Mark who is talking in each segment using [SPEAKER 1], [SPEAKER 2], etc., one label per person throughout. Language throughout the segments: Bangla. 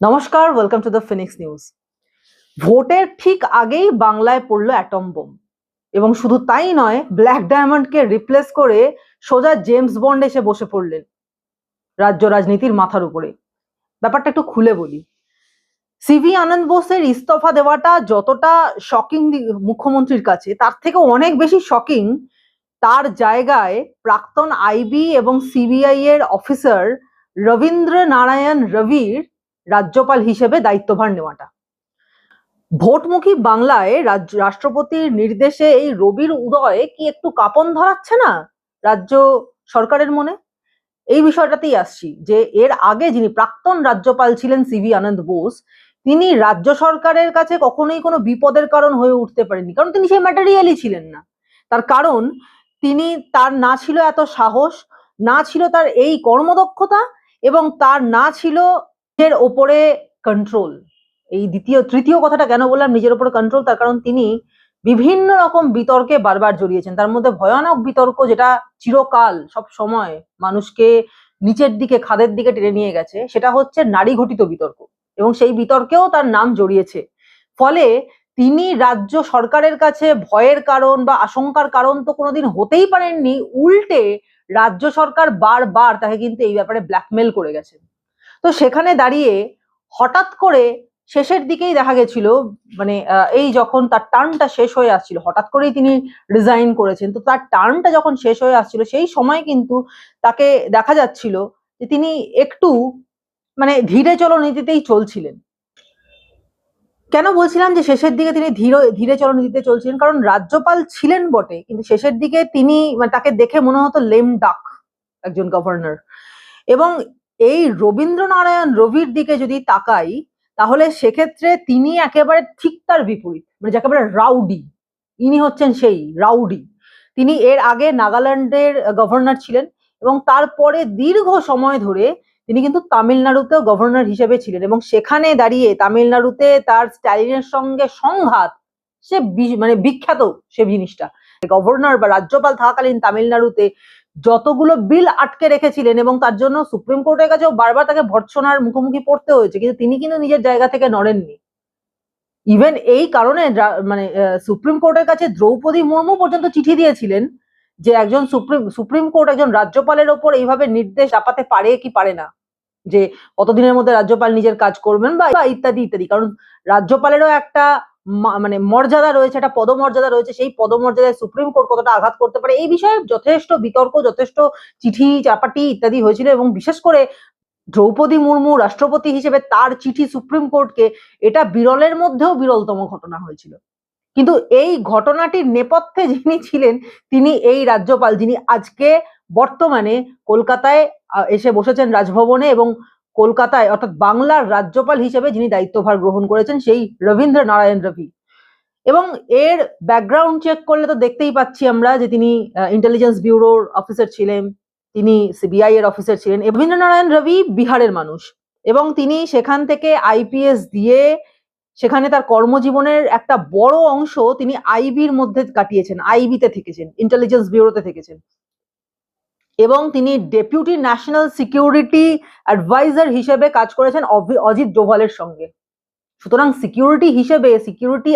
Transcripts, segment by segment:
[SPEAKER 1] নমস্কার, welcome to the Phoenix news. ভোটের ঠিক আগেই বাংলায় পড়ল অ্যাটম বোম, এবং শুধু তাই নয়, ব্ল্যাক ডায়মন্ডকে রিপ্লেস করে সোজা জেমস বন্ড এসে বসে পড়লেন রাজ্য রাজনীতির মাথার উপরে। ব্যাপারটা একটু খুলে বলি। সিভি আনন্দ বোসের ইস্তফা দেওয়াটা যতটা শকিং মুখ্যমন্ত্রীর কাছে, তার থেকে অনেক বেশি শকিং তার জায়গায় প্রাক্তন আইবি এবং সিবিআই এর অফিসার রবীন্দ্র নারায়ণ রবির রাজ্যপাল হিসেবে দায়িত্বভার নেওয়াটা। ভোটমুখী বাংলায় রাষ্ট্রপতির নির্দেশে এই রবির উদয় কি একটু কাঁপন ধরাচ্ছে না রাজ্য সরকারের মনে? এই বিষয়টাতেই আসছি যে এর আগে যিনি প্রাক্তন রাজ্যপাল ছিলেন সিভি আনন্দ বোস, তিনি রাজ্য সরকারের কাছে কখনোই কোনো বিপদের কারণ হয়ে উঠতে পারেননি, কারণ তিনি সেই ম্যাটেরিয়ালই ছিলেন না। তার কারণ তার না ছিল এত সাহস, না ছিল তার এই কর্মদক্ষতা, এবং তার না ছিল এর ওপরে কন্ট্রোল। এই তৃতীয় কথাটা কেন বললাম নিজের উপরে কন্ট্রোল? তার কারণ তিনি বিভিন্ন রকম বিতর্কে বারবার জড়িয়েছেন। তার মধ্যে ভয়ানক বিতর্ক, যেটা চিরকাল সব সময় মানুষকে নিচের দিকে, খাদের দিকে টেনে নিয়ে গেছে, সেটা হচ্ছে নারী ঘটিত বিতর্ক, এবং সেই বিতর্কেও তার নাম জড়িয়েছে। ফলে তিনি রাজ্য সরকারের কাছে ভয়ের কারণ বা আশঙ্কার কারণ তো কোনোদিন হতেই পারেননি। উল্টে রাজ্য সরকার বারবার তাকে কিন্তু এই ব্যাপারে ব্ল্যাকমেল করে গেছে। তো সেখানে দাঁড়িয়ে হঠাৎ করে শেষের দিকেই দেখা গেছিল, মানে এই যখন তার টার্মটা শেষ হয়ে আসছিল, হঠাৎ করেই তিনি রিজাইন করেছেন। তো তার টার্মটা যখন শেষ হয়ে আসছিল, সেই সময় কিন্তু তাকে দেখা যাচ্ছিল যে তিনি একটু মানে ধীরে চলনীতিতেই চলছিলেন। কেন বলছিলাম যে শেষের দিকে তিনি ধীরে চলনীতিতে চলছিলেন? কারণ রাজ্যপাল ছিলেন বটে, কিন্তু শেষের দিকে তিনি, মানে তাকে দেখে মনে হতো লেম ডাক একজন গভর্নর। এবং এই রবীন্দ্রনারায়ণ রবির দিকে যদি তাকাই, তাহলে সেক্ষেত্রে তিনি একেবারে ঠিক তার বিপরীত, মানে যাকে বলে রাউডি। ইনি হচ্ছেন সেই রাউডি। তিনি এর আগে নাগাল্যান্ডের গভর্নর ছিলেন, এবং তারপরে দীর্ঘ সময় ধরে তিনি কিন্তু তামিলনাড়ুতেও গভর্নর হিসেবে ছিলেন, এবং সেখানে দাঁড়িয়ে তামিলনাড়ুতে তার স্ট্যালিনের সঙ্গে সংঘাত, সে মানে বিখ্যাত সে জিনিসটা। গভর্নর বা রাজ্যপাল থাকাকালীন তামিলনাড়ুতে যতগুলো বিল আটকে রেখেছিলেন, এবং তার জন্য সুপ্রিম কোর্টের কাছেও বারবার তাকে ভর্ৎসনার মুখোমুখি পড়তে হয়েছে, কিন্তু তিনি কিন্তু নিজের জায়গা থেকে নড়েননি। ইভেন এই কারণে মানে সুপ্রিম কোর্টের কাছে দ্রৌপদী মুর্মু পর্যন্ত চিঠি দিয়েছিলেন যে একজন সুপ্রিম কোর্ট একজন রাজ্যপালের ওপর এইভাবে নির্দেশ চাপাতে পারে কি পারে না, যে কতদিনের মধ্যে রাজ্যপাল নিজের কাজ করবেন বা ইত্যাদি ইত্যাদি। কারণ রাজ্যপালেরও একটা মানে মর্যাদা রয়েছে, একটা পদমর্যাদা রয়েছে। সেই পদমর্যাদায় সুপ্রিম কোর্ট কতটা আঘাত করতে পারে, এই বিষয়ে যথেষ্ট বিতর্ক, যথেষ্ট চিঠি চাপাটি ইত্যাদি হয়েছিল। এবং বিশেষ করে দ্রৌপদী মুর্মু রাষ্ট্রপতি হিসেবে তার চিঠি সুপ্রিম কোর্টকে, এটা বিরলের মধ্যেও বিরলতম ঘটনা হয়েছিল। কিন্তু এই ঘটনাটির নেপথ্যে যিনি ছিলেন, তিনি এই রাজ্যপাল, যিনি আজকে বর্তমানে কলকাতায় এসে বসেছেন রাজভবনে, এবং কলকাতায় অর্থাৎ বাংলার রাজ্যপাল হিসেবে যিনি দায়িত্বভার গ্রহণ করেছেন, সেই রবীন্দ্র নারায়ণ রবি। এবং এর ব্যাকগ্রাউন্ড চেক করলে তো দেখতেই পাচ্ছি আমরা যে তিনি ইন্টেলিজেন্স ব্যুরোর অফিসার ছিলেন, তিনি সিবিআই এর অফিসার ছিলেন। রবীন্দ্র নারায়ণ রবি বিহারের মানুষ, এবং তিনি সেখান থেকে আইপিএস দিয়ে সেখানে তার কর্মজীবনের একটা বড় অংশ তিনি আইবির মধ্যে কাটিয়েছেন, আইবিতে থেকেছেন, ইন্টেলিজেন্স ব্যুরোতে থেকেছেন। এবং তিনি ডেপুটি ন্যাশনাল সিকিউরিটি অ্যাডভাইজার হিসেবে কাজ করেছেন অজিত ডোভালের সঙ্গে। সুতরাং সিকিউরিটি হিসেবে, সিকিউরিটি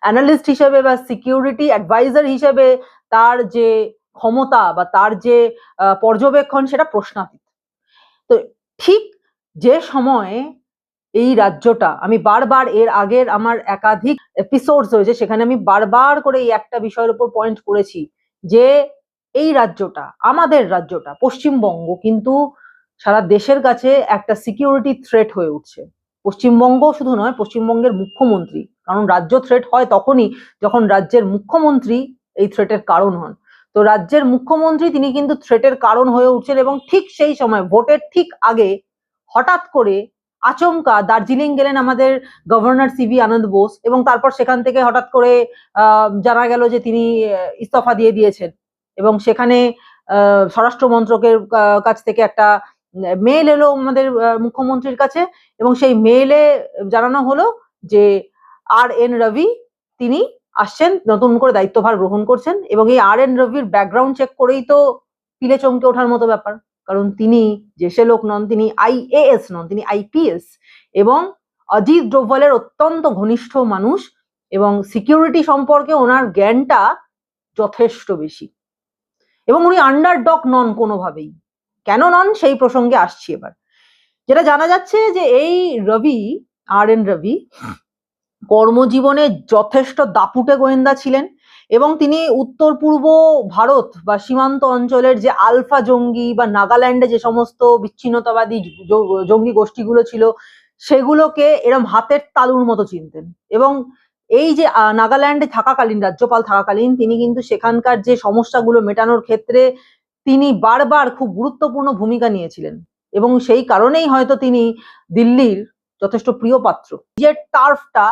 [SPEAKER 1] অ্যানালিস্ট হিসেবে বা সিকিউরিটি অ্যাডভাইজার হিসেবে তার যে ক্ষমতা বা তার যে পর্যবেক্ষণ, সেটা প্রশ্নাতীত। তো ঠিক যে সময়ে এই রাজ্যটা, আমি বারবার এর আগের আমার একাধিক এপিসোডস হয়েছে, সেখানে আমি বারবার করে এই একটা বিষয়ের উপর পয়েন্ট করেছি যে এই রাজ্যটা, আমাদের রাজ্যটা পশ্চিমবঙ্গ, কিন্তু সারা দেশের কাছে একটা সিকিউরিটি থ্রেট হয়ে উঠছে। পশ্চিমবঙ্গ শুধু নয়, পশ্চিমবঙ্গের মুখ্যমন্ত্রী, কারণ রাজ্য থ্রেট হয় তখনই যখন রাজ্যের মুখ্যমন্ত্রী এই থ্রেটের কারণ হন। তো রাজ্যের মুখ্যমন্ত্রী তিনি কিন্তু থ্রেটের কারণ হয়ে উঠছেন, এবং ঠিক সেই সময় ভোটের ঠিক আগে হঠাৎ করে আচমকা দার্জিলিং গেলেন আমাদের গভর্নর সিভি আনন্দ বোস, এবং তারপর সেখান থেকে হঠাৎ করে জানা গেল যে তিনি ইস্তফা দিয়ে দিয়েছেন। এবং সেখানে স্বরাষ্ট্র মন্ত্রকের কাছ থেকে একটা মেল এলো আমাদের মুখ্যমন্ত্রীর কাছে, এবং সেই মেইলে জানানো হলো যে RN রবি তিনি আসছেন, নতুন করে দায়িত্বভার গ্রহণ করছেন। এবং এই RN রবির ব্যাকগ্রাউন্ড চেক করেই তো পিলে চমকে ওঠার মতো ব্যাপার, কারণ তিনি যে সে লোক নন, তিনি IAS নন, তিনি IPS। এবং অজিত ডোভালের অত্যন্ত ঘনিষ্ঠ মানুষ এবং সিকিউরিটি সম্পর্কে ওনার জ্ঞানটা যথেষ্ট বেশি, এবং উনি আন্ডারডগ নন কোনোভাবেই। কেন নন সেই প্রসঙ্গে আসছি এবার। যেটা জানা যাচ্ছে যে এই রবি, আর.এন. রবি কর্মজীবনে যথেষ্ট দাপুটে গোয়েন্দা ছিলেন, এবং তিনি উত্তর পূর্ব ভারত বা সীমান্ত অঞ্চলের যে আলফা জঙ্গি বা নাগাল্যান্ডে যে সমস্ত বিচ্ছিন্নতাবাদী জঙ্গি গোষ্ঠীগুলো ছিল সেগুলোকে এরম হাতের তালুর মতো চিনতেন। এবং এই যে নাগাল্যান্ডে থাকাকালীন, রাজ্যপাল থাকাকালীন তিনি কিন্তু সেখানকার যে সমস্যাগুলো মেটানোর ক্ষেত্রে তিনি বারবার খুব গুরুত্বপূর্ণ ভূমিকা নিয়েছিলেন, এবং সেই কারণেই হয়তো তিনি দিল্লির যথেষ্ট প্রিয় পাত্র। যে টার্ফটা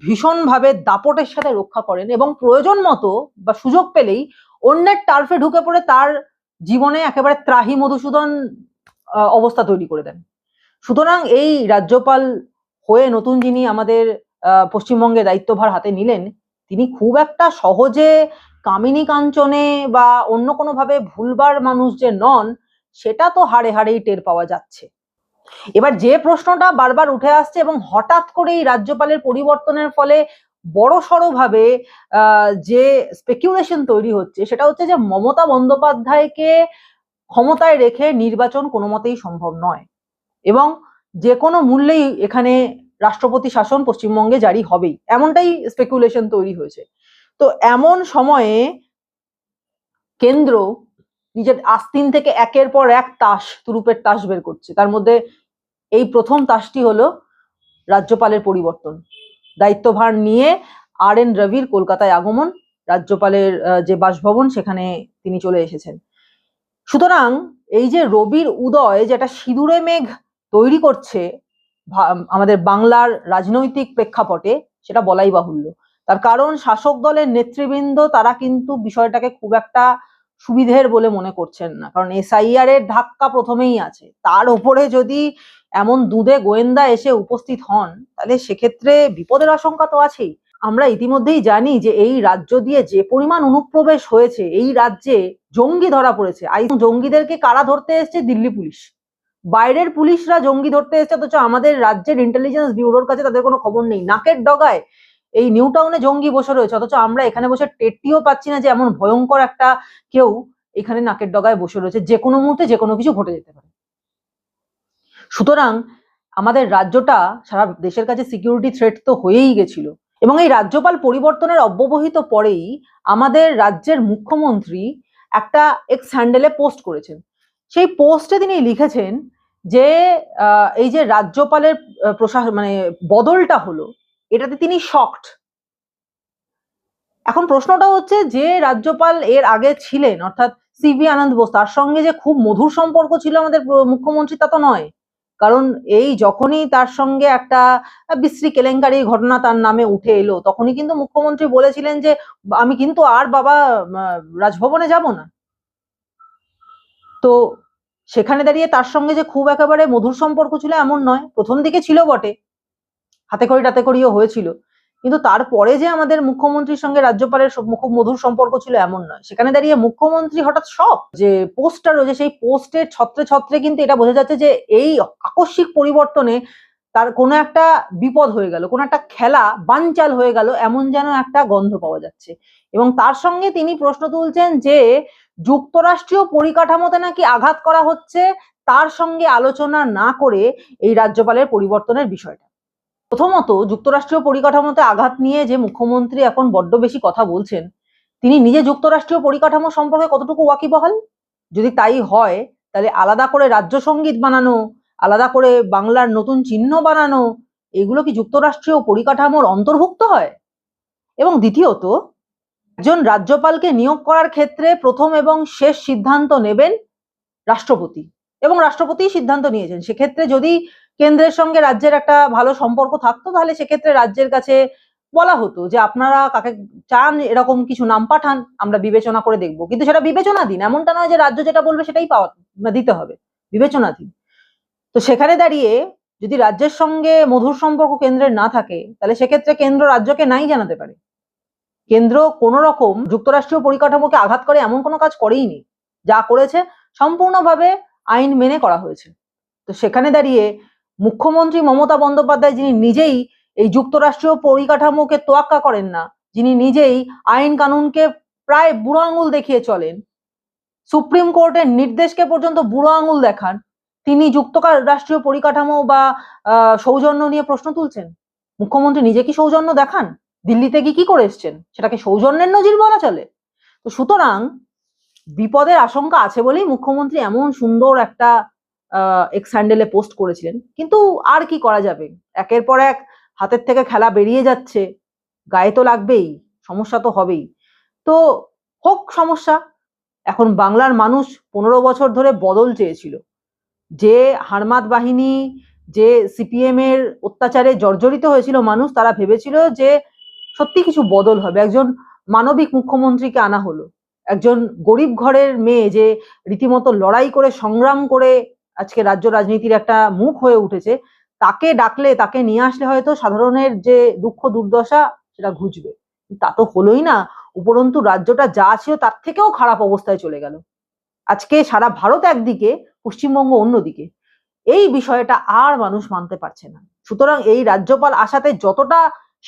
[SPEAKER 1] ভীষণভাবে দাপটের সাথে রক্ষা করেন, এবং প্রয়োজন মতো বা সুযোগ পেলেই অন্যের টার্ফে ঢুকে পড়ে তার জীবনে একেবারে ত্রাহি মধুসূদন অবস্থা তৈরি করে দেন। সুতরাং এই রাজ্যপাল হয়ে নতুন যিনি আমাদের পশ্চিমবঙ্গে দায়িত্বভার হাতে নিলেন, তিনি খুব একটা সহজে কামিনী কাঞ্চনে বা অন্য কোনোভাবে ভুলবার মানুষ যে নন সেটা তো হাড়ে হাড়েই টের পাওয়া যাচ্ছে। এবার যে প্রশ্নটা বারবার উঠে আসছে এবং হঠাৎ করেই রাজ্যপালের পরিবর্তনের ফলে বড়সড় ভাবে যে স্পেকুলেশন তৈরি হচ্ছে সেটা হচ্ছে যে মমতা বন্দ্যোপাধ্যায়কে ক্ষমতায় রেখে নির্বাচন কোনো মতেই সম্ভব নয়, এবং যে কোনো মূল্যেই এখানে রাষ্ট্রপতি শাসন পশ্চিমবঙ্গে জারি হবেই, এমনটাই স্পেকুলেশন তৈরি হয়েছে। তো এমন সময়ে কেন্দ্র নিজের আস্তিন থেকে একের পর এক তুরুপের তাস বের করছে। তার মধ্যে এই প্রথম তাসটি হলো রাজ্যপালের পরিবর্তন। দায়িত্বভার নিয়ে আর.এন. রবির কলকাতায় আগমন, রাজ্যপালের যে বাসভবন সেখানে তিনি চলে এসেছেন। সুতরাং এই যে রবির উদয় যেটা সিঁদুরে মেঘ তৈরি করছে আমাদের বাংলার রাজনৈতিক প্রেক্ষাপটে, সেটা বলাই বাহুল্য। তার কারণ শাসক দলের নেতৃবৃন্দ তারা কিন্তু বিষয়টাকে খুব একটা সুবিধের বলে মনে করছেন না, কারণ এসআইআর এর ধাক্কা প্রথমেই আছে, তার উপরে যদি এমন দুধে গোয়েন্দা এসে উপস্থিত হন তাহলে সেক্ষেত্রে বিপদের আশঙ্কা তো আছেই। আমরা ইতিমধ্যেই জানি যে এই রাজ্য দিয়ে যে পরিমাণ অনুপ্রবেশ হয়েছে, এই রাজ্যে জঙ্গি ধরা পড়েছে। জঙ্গিদেরকে কারা ধরতে এসছে? দিল্লি পুলিশ। বাইরের পুলিশরা জঙ্গি ধরতে এসছে, অথচ আমাদের রাজ্যের ইন্টেলিজেন্স ব্যুরোর কাছে তাদের কোনো খবর নেই। নাকের ডগায় এই নিউ টাউনে জঙ্গি বসে রয়েছে, অথচ আমরা এখানে বসে টেরটিও পাচ্ছি না যে এমন ভয়ঙ্কর একটা কেউ এখানে নাকের ডগায় বসে রয়েছে, যে কোনো মুহূর্তে যে কোনো কিছু ঘটে যেতে পারে। সুতরাং আমাদের রাজ্যটা সারা দেশের কাছে সিকিউরিটি থ্রেট তো হয়েই গেছিল, এবং এই রাজ্যপাল পরিবর্তনের অব্যবহিত পরেই আমাদের রাজ্যের মুখ্যমন্ত্রী একটা এক্স হ্যান্ডেলে পোস্ট করেছেন। সেই পোস্টে তিনি লিখেছেন যে এই যে রাজ্যপালের প্রশাসন মানে বদলটা হলো, এটাতে তিনি শকড। এখন প্রশ্নটা হচ্ছে যে রাজ্যপাল এর আগে ছিলেন অর্থাৎ সিভি আনন্দ বোস, তার সঙ্গে যে খুব মধুর সম্পর্ক ছিল আমাদের মুখ্যমন্ত্রী তা তো নয়। কারণ এই যখনই তার সঙ্গে একটা বিশ্রী কেলেঙ্কারির ঘটনা তার নামে উঠে এলো, তখনই কিন্তু মুখ্যমন্ত্রী বলেছিলেন যে আমি কিন্তু আর বাবা রাজভবনে যাব না। তো সেখানে দাঁড়িয়ে তার সঙ্গে যে খুব একেবারে মধুর সম্পর্ক ছিল এমন নয়, প্রথম দিকে ছিল বটে, হাতে খড়ি টাতে খড়িও হয়েছিল, কিন্তু তারপরে যে আমাদের মুখ্যমন্ত্রীর সঙ্গে রাজ্যপালের খুব মধুর সম্পর্ক ছিল এমন নয়। সেখানে দাঁড়িয়ে মুখ্যমন্ত্রী হঠাৎ শক, যে পোস্টটা রয়েছে সেই পোস্টের ছত্রে ছত্রে কিন্তু এটা বোঝা যাচ্ছে যে এই আকস্মিক পরিবর্তনে তার কোনো একটা বিপদ হয়ে গেল, কোনো একটা খেলা বানচাল হয়ে গেল, এমন যেন একটা গন্ধ পাওয়া যাচ্ছে। এবং তার সঙ্গে তিনি প্রশ্ন তুলছেন যে যুক্তরাষ্ট্রীয় পরিকাঠামোতে নাকি আঘাত করা হচ্ছে, তার সঙ্গে আলোচনা না করে এই রাজ্যপালের পরিবর্তনের বিষয়টা। প্রথমত যুক্তরাষ্ট্রীয় পরিকাঠামোতে আঘাত নিয়ে যে মুখ্যমন্ত্রী এখন বড্ড বেশি কথা বলছেন, তিনি নিজে যুক্তরাষ্ট্রীয় পরিকাঠামো সম্পর্কে কতটুকু ওয়াকিবহাল? যদি তাই হয় তাহলে আলাদা করে রাজ্য সঙ্গীত বানানো, আলাদা করে বাংলার নতুন চিহ্ন বানানো, এগুলো কি যুক্তরাষ্ট্রীয় পরিকাঠামোর অন্তর্ভুক্ত হয়? এবং দ্বিতীয়ত, একজন রাজ্যপালকে নিয়োগ করার ক্ষেত্রে প্রথম এবং শেষ সিদ্ধান্ত নেবেন রাষ্ট্রপতি, এবং রাষ্ট্রপতিই সিদ্ধান্ত নিয়েছেন। সেক্ষেত্রে যদি কেন্দ্রের সঙ্গে রাজ্যের একটা ভালো সম্পর্ক থাকতো তাহলে সেক্ষেত্রে রাজ্যের কাছে বলা হতো যে আপনারা কাকে চান এরকম কিছু নাম পাঠান, আমরা বিবেচনা করে দেখবো। কিন্তু সেটা বিবেচনাধীন, এমনটা নয় যে রাজ্য যেটা বলবে সেটাই দিতে হবে, বিবেচনাধীন। তো সেখানে দাঁড়িয়ে যদি রাজ্যের সঙ্গে মধুর সম্পর্ক কেন্দ্রের না থাকে তাহলে সেক্ষেত্রে কেন্দ্র রাজ্যকে নাই জানাতে পারে। কেন্দ্র কোন রকম যুক্তরাষ্ট্রীয় পরিকাঠামোকে আঘাত করে এমন কোনো কাজ করেইনি, যা করেছে সম্পূর্ণভাবে আইন মেনে করা হয়েছে। তো সেখানে দাঁড়িয়ে মুখ্যমন্ত্রী মমতা বন্দ্যোপাধ্যায়, যিনি নিজেই এই যুক্তরাষ্ট্রীয় পরিকাঠামোকে তোয়াক্কা করেন না, যিনি নিজেই আইন কানুনকে প্রায় বুড়ো আঙুল দেখিয়ে চলেন, সুপ্রিম কোর্টের নির্দেশকে পর্যন্ত বুড়ো আঙুল দেখান, তিনি যুক্তরাষ্ট্রীয় পরিকাঠামো বা সৌজন্য নিয়ে প্রশ্ন তুলছেন। মুখ্যমন্ত্রী নিজে কি সৌজন্য দেখান? দিল্লিতে কি করে এসছেন? সেটাকে সৌজন্যের নজির বলা চলে? তো সুতরাং বিপদের আশঙ্কা আছে বলেই মুখ্যমন্ত্রী এমন সুন্দর একটা এক্স হ্যান্ডেলে পোস্ট করেছিলেন। কিন্তু আর কি করা যাবে, একের পর এক হাতের থেকে খেলা বেরিয়ে যাচ্ছে, গায়ে তো লাগবেই, সমস্যা তো হবেই। তো হোক সমস্যা, এখন বাংলার মানুষ 15 বছর ধরে বদল চেয়েছিল। যে হারমাত বাহিনী, যে সিপিএম এর অত্যাচারে জর্জরিত হয়েছিল মানুষ, তারা ভেবেছিল যে সত্যি কিছু বদল হবে, একজন মানবিক মুখ্যমন্ত্রীকে আনা হলো, একজন গরিব ঘরের মেয়ে যে রীতিমতো লড়াই করে সংগ্রাম করে আজকে রাজ্য রাজনীতির একটা মুখ হয়ে উঠেছে, তাকে ডাকলে, তাকে নিয়ে আসলে হয়তো সাধারণের যে দুঃখ দুর্দশা সেটা ঘুচবে। তা তো হলোই না, উপরন্তু রাজ্যটা যা ছিল তার থেকেও খারাপ অবস্থায় চলে গেল। আজকে সারা ভারত একদিকে, পশ্চিমবঙ্গ অন্যদিকে। এই বিষয়টা আর মানুষ মানতে পারছে না। সুতরাং এই রাজ্যপাল আসাতে যতটা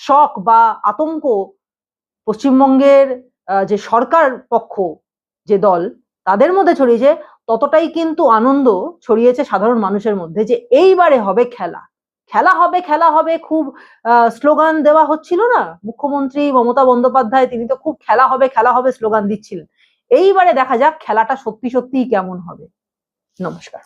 [SPEAKER 1] শক বা আতঙ্ক পশ্চিমবঙ্গের যে সরকার পক্ষ, যে দল, তাদের মধ্যে ছড়িয়েছে, ততটাই কিন্তু আনন্দ ছড়িয়েছে সাধারণ মানুষের মধ্যে যে এইবারে হবে খেলা, খেলা হবে, খেলা হবে। খুব স্লোগান দেওয়া হচ্ছিল না, মুখ্যমন্ত্রী মমতা বন্দ্যোপাধ্যায় তিনি তো খুব খেলা হবে, খেলা হবে স্লোগান দিচ্ছিলেন। এইবারে দেখা যাক খেলাটা সত্যি সত্যিই কেমন হবে। নমস্কার।